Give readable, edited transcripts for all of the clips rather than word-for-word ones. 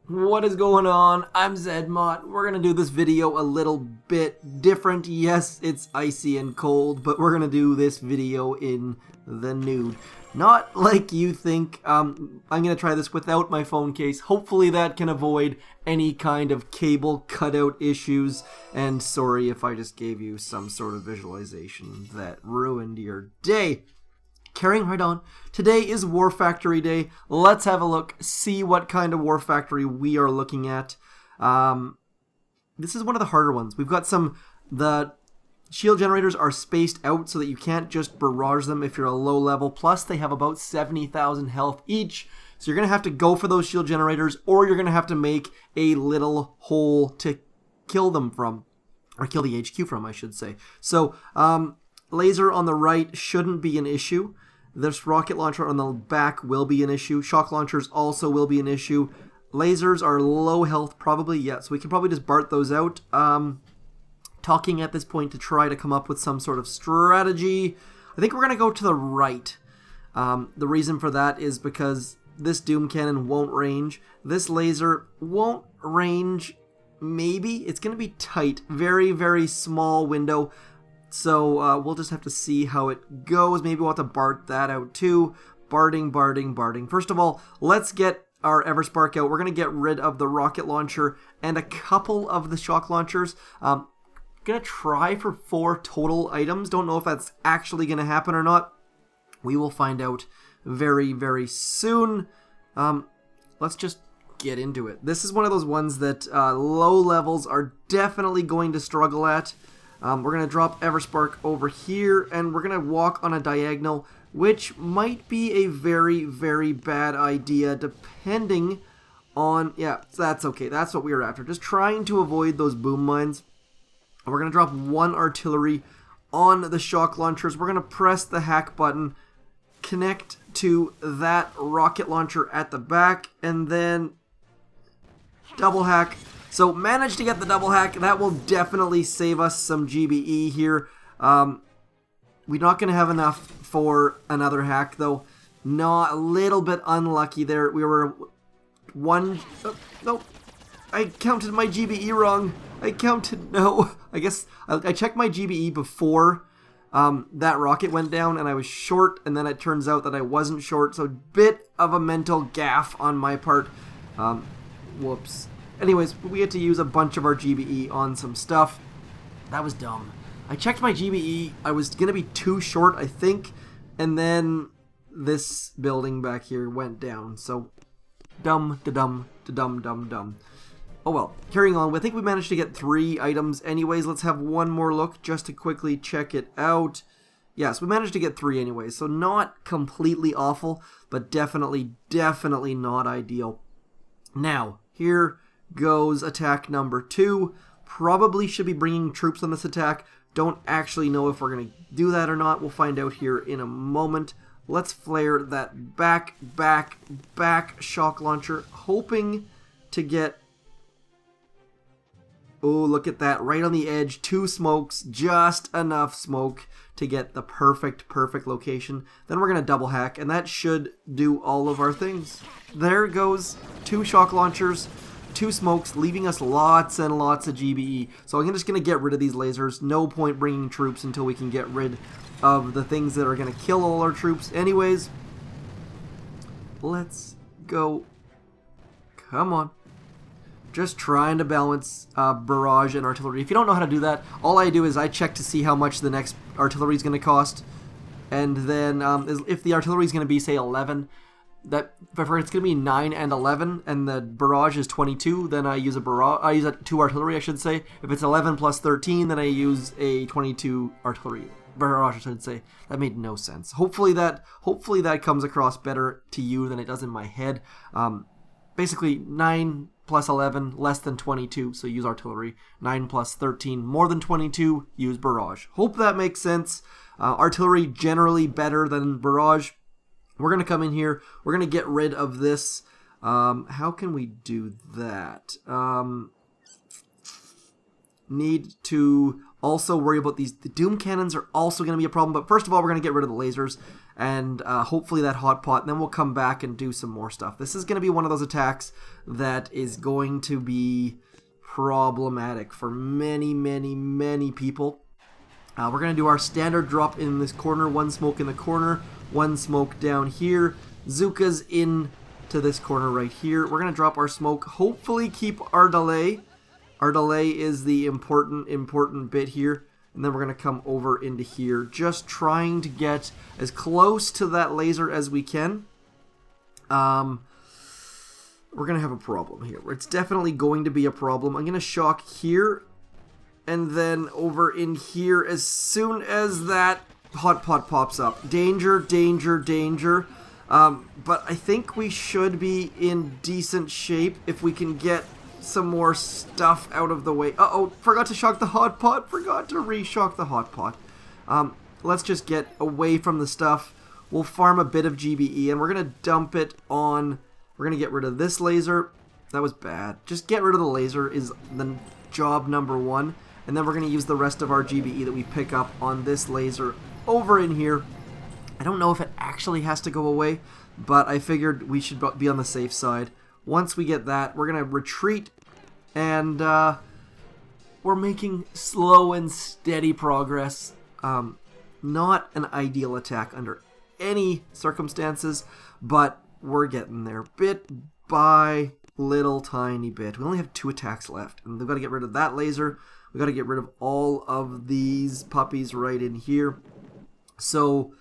What is going on? I'm zmoT. We're going to do this video a little bit different. Yes, it's icy and cold, but we're going to do this video in the nude. Not like you think. I'm going to try this without my phone case. Hopefully that can avoid any kind of cable cutout issues. And sorry if I just gave you some sort of visualization that ruined your day. Carrying right on, today is War Factory Day. Let's have a look, see what kind of War Factory we are looking at. This is one of the harder ones. We've got the shield generators are spaced out so that you can't just barrage them if you're a low level. Plus, they have about 70,000 health each. So you're going to have to go for those shield generators, or you're going to have to make a little hole to kill them from. Or kill the HQ from, I should say. So, laser on the right shouldn't be an issue. This rocket launcher on the back will be an issue. Shock launchers also will be an issue. Lasers are low health probably, yeah, so we can probably just BART those out. Talking at this point to try to come up with some sort of strategy. I think we're going to go to the right. The reason for that is because this Doom Cannon won't range. This laser won't range, maybe. It's going to be tight. Very, very small window. So we'll just have to see how it goes. Maybe we'll have to BART that out too. Barting. First of all, let's get our Everspark out. We're going to get rid of the rocket launcher and a couple of the shock launchers. Going to try for 4 total items. Don't know if that's actually going to happen or not. We will find out very, very soon. Let's just get into it. This is one of those ones that low levels are definitely going to struggle at. We're going to drop Everspark over here, and we're going to walk on a diagonal, which might be a very, very bad idea, depending on... Yeah, that's okay. That's what we were after. Just trying to avoid those boom mines. And we're going to drop 1 artillery on the shock launchers. We're going to press the hack button, connect to that rocket launcher at the back, and then double hack. So managed to get the double hack. That will definitely save us some GBE here. We're not going to have enough for another hack though. A little bit unlucky there. We were no. I counted my GBE wrong. I guess I checked my GBE before that rocket went down and I was short, and then it turns out that I wasn't short. So bit of a mental gaffe on my part. Whoops. Anyways, we had to use a bunch of our GBE on some stuff. That was dumb. I checked my GBE. I was going to be too short, I think. And then this building back here went down. So, dumb. Oh well, carrying on. I think we managed to get 3 items anyways. Let's have one more look just to quickly check it out. Yes, we managed to get 3 anyways. So not completely awful, but definitely not ideal. Now, here goes attack number 2. Probably should be bringing troops on this attack. Don't actually know if we're going to do that or not. We'll find out here in a moment. Let's flare that back shock launcher, hoping to get... Oh, look at that. Right on the edge. 2 smokes. Just enough smoke to get the perfect location. Then we're going to double hack, and that should do all of our things. There goes 2 shock launchers. 2 smokes, leaving us lots and lots of GBE. So I'm just going to get rid of these lasers. No point bringing troops until we can get rid of the things that are going to kill all our troops. Anyways, let's go. Come on. Just trying to balance barrage and artillery. If you don't know how to do that, all I do is I check to see how much the next artillery is going to cost. And then if the artillery is going to be, say, 11... if it's going to be 9 and 11 and the barrage is 22, then I use a 2 artillery, I should say. If it's 11 plus 13, then I use a 22 artillery barrage, I should say. That made no sense. Hopefully that comes across better to you than it does in my head. Basically 9 plus 11 less than 22, so use artillery. 9 plus 13 more than 22, use barrage. Hope that makes sense. Artillery generally better than barrage. We're going to come in here. We're going to get rid of this. How can we do that? Need to also worry about these. The Doom Cannons are also going to be a problem. But first of all, we're going to get rid of the lasers. and hopefully that hot pot, and then we'll come back and do some more stuff. This is going to be one of those attacks that is going to be problematic for many people. We're going to do our standard drop in this corner, one smoke in the corner, one smoke down here, Zookas in to this corner right here. We're going to drop our smoke, hopefully keep our delay. Our delay is the important bit here. And then we're going to come over into here, just trying to get as close to that laser as we can. We're going to have a problem here. It's definitely going to be a problem. I'm going to shock here, and then over in here as soon as that hot pot pops up. Danger, danger, danger. But I think we should be in decent shape if we can get some more stuff out of the way. Uh-oh, forgot to shock the hot pot. Forgot to re-shock the hot pot. Let's just get away from the stuff. We'll farm a bit of GBE, and we're going to dump it on... We're going to get rid of this laser. That was bad. Just get rid of the laser is the job number one. And then we're going to use the rest of our GBE that we pick up on this laser over in here. I don't know if it actually has to go away, but I figured we should be on the safe side. Once we get that, we're going to retreat, and we're making slow and steady progress. Not an ideal attack under any circumstances, but we're getting there bit by little tiny bit. We only have 2 attacks left, and we've got to get rid of that laser. We've got to get rid of all of these puppies right in here. So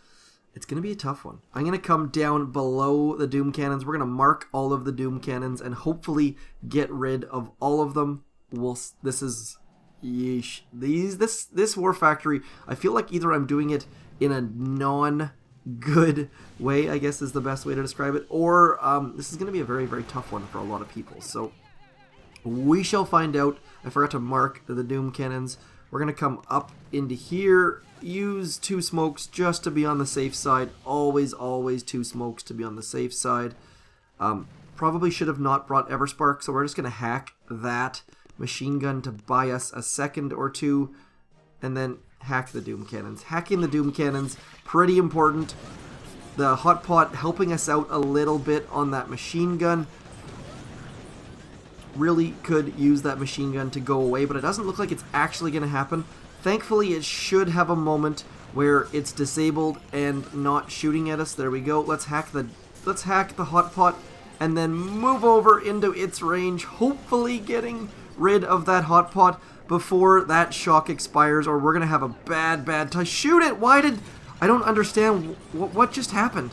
it's going to be a tough one. I'm going to come down below the Doom Cannons. We're going to mark all of the Doom Cannons and hopefully get rid of all of them. This is... Yeesh. This War Factory, I feel like either I'm doing it in a non-good way, I guess is the best way to describe it, or this is going to be a very, very tough one for a lot of people. So we shall find out. I forgot to mark the Doom Cannons. We're going to come up into here, use 2 smokes just to be on the safe side. Always 2 smokes to be on the safe side. Probably should have not brought Everspark, so we're just going to hack that machine gun to buy us a second or 2, and then hack the Doom Cannons. Hacking the Doom Cannons, pretty important. The hot pot helping us out a little bit on that machine gun. Really could use that machine gun to go away, but it doesn't look like it's actually going to happen. Thankfully, it should have a moment where it's disabled and not shooting at us. There we go. Let's hack the hot pot and then move over into its range, hopefully getting rid of that hot pot before that shock expires, or we're going to have a bad time. Shoot it! Why did... I don't understand what just happened.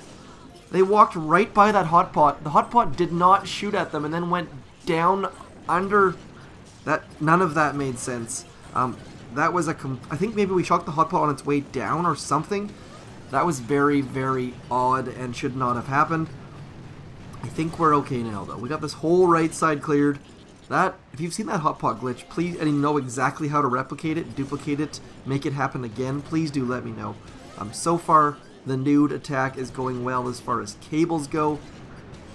They walked right by that hot pot. The hot pot did not shoot at them and then went down under that. None of that made sense. That was I think maybe we shocked the hot pot on its way down or something. That was very, very odd and should not have happened. I think we're okay now, though. We got this whole right side cleared. That, if you've seen that hot pot glitch, please, and you know exactly how to replicate it, duplicate it, make it happen again, please do let me know. So far, the nude attack is going well as far as cables go.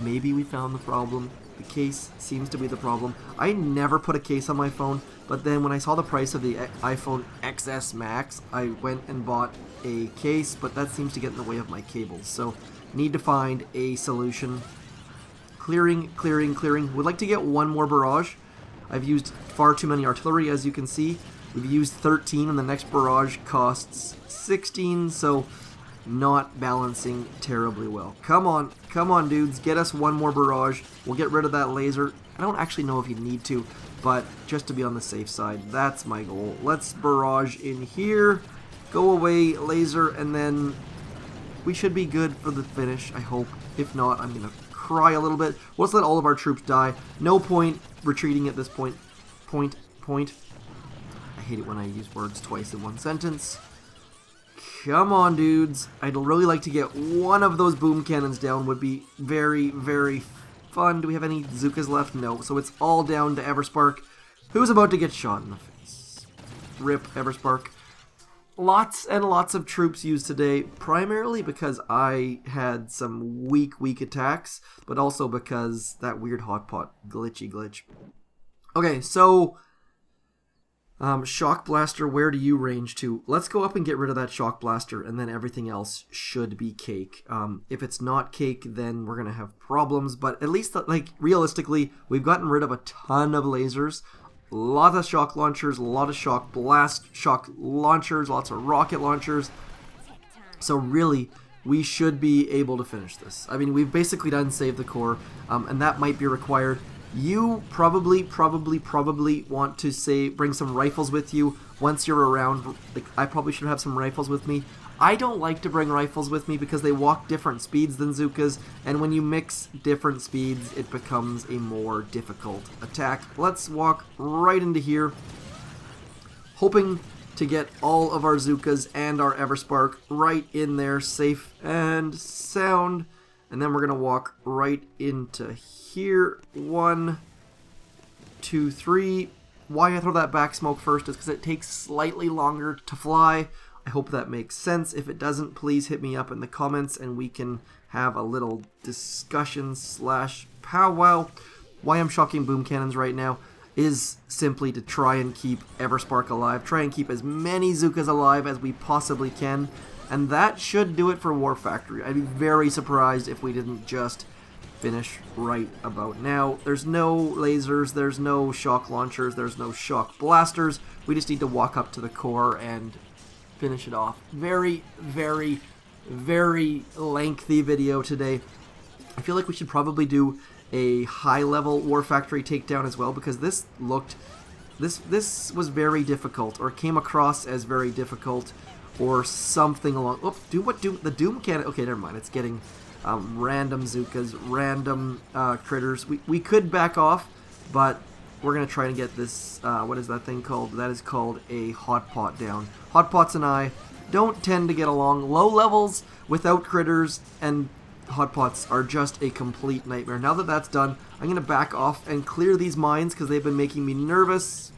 Maybe we found the problem. The case seems to be the problem. I never put a case on my phone, but then when I saw the price of the iPhone XS Max, I went and bought a case, but that seems to get in the way of my cables. So, need to find a solution. Clearing. Would like to get one more barrage. I've used far too many artillery, as you can see. We've used 13, and the next barrage costs 16, so not balancing terribly well. Come on, dudes, get us one more barrage. We'll get rid of that laser. I don't actually know if you need to, but just to be on the safe side, that's my goal. Let's barrage in here. Go away, laser, and then we should be good for the finish, I hope. If not, I'm going to cry a little bit. Let's let all of our troops die. No point retreating at this point. Point. I hate it when I use words twice in one sentence. Come on, dudes. I'd really like to get one of those boom cannons down. Would be very, very fun. Do we have any Zookas left? No. So it's all down to Everspark, who's about to get shot in the face. Rip Everspark. Lots and lots of troops used today, primarily because I had some weak attacks, but also because that weird hot pot glitch. Okay, so Shock Blaster, where do you range to? Let's go up and get rid of that Shock Blaster, and then everything else should be cake. If it's not cake, then we're going to have problems, but at least, like, realistically, we've gotten rid of a ton of lasers, a lot of shock launchers, a lot of shock launchers, lots of rocket launchers, so really, we should be able to finish this. I mean, we've basically done save the core, and that might be required. You probably want to bring some rifles with you once you're around. Like, I probably should have some rifles with me. I don't like to bring rifles with me because they walk different speeds than Zookas, and when you mix different speeds, it becomes a more difficult attack. Let's walk right into here, hoping to get all of our Zookas and our Everspark right in there, safe and sound. And then we're going to walk right into here. 1, 2, 3. Why I throw that back smoke first is because it takes slightly longer to fly. I hope that makes sense. If it doesn't, please hit me up in the comments and we can have a little discussion / powwow. Why I'm shocking boom cannons right now is simply to try and keep Everspark alive. Try and keep as many Zookas alive as we possibly can. And that should do it for War Factory. I'd be very surprised if we didn't just finish right about now. There's no lasers, there's no shock launchers, there's no shock blasters. We just need to walk up to the core and finish it off. Very, very, very lengthy video today. I feel like we should probably do a high-level War Factory takedown as well, because this was very difficult, or came across as very difficult, or something along. Oh, the Doom cannon. Okay, never mind. It's getting random Zookas, random critters. We could back off, but we're gonna try and get this. What is that thing called? That is called a hot pot down. Hot pots and I don't tend to get along. Low levels without critters and hot pots are just a complete nightmare. Now that that's done, I'm gonna back off and clear these mines because they've been making me nervous,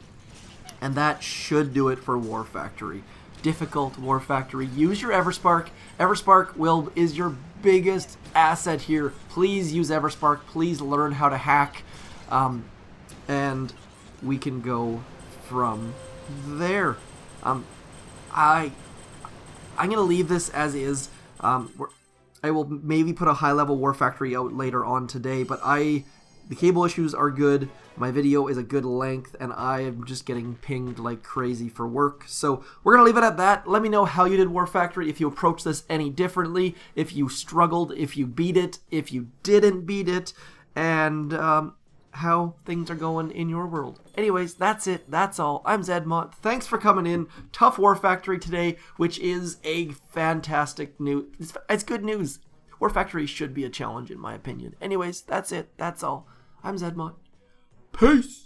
and that should do it for War Factory. Difficult War Factory. Use your Everspark. Everspark is your biggest asset here. Please use Everspark. Please learn how to hack, and we can go from there. I'm gonna leave this as is. I will maybe put a high-level War Factory out later on today, but the cable issues are good, my video is a good length, and I am just getting pinged like crazy for work. So we're going to leave it at that. Let me know how you did War Factory, if you approached this any differently, if you struggled, if you beat it, if you didn't beat it, and how things are going in your world. Anyways, that's it. That's all. I'm zmoT. Thanks for coming in. Tough War Factory today, which is a fantastic news. It's good news. War Factory should be a challenge in my opinion. Anyways, that's it. That's all. I'm zmoT. Peace!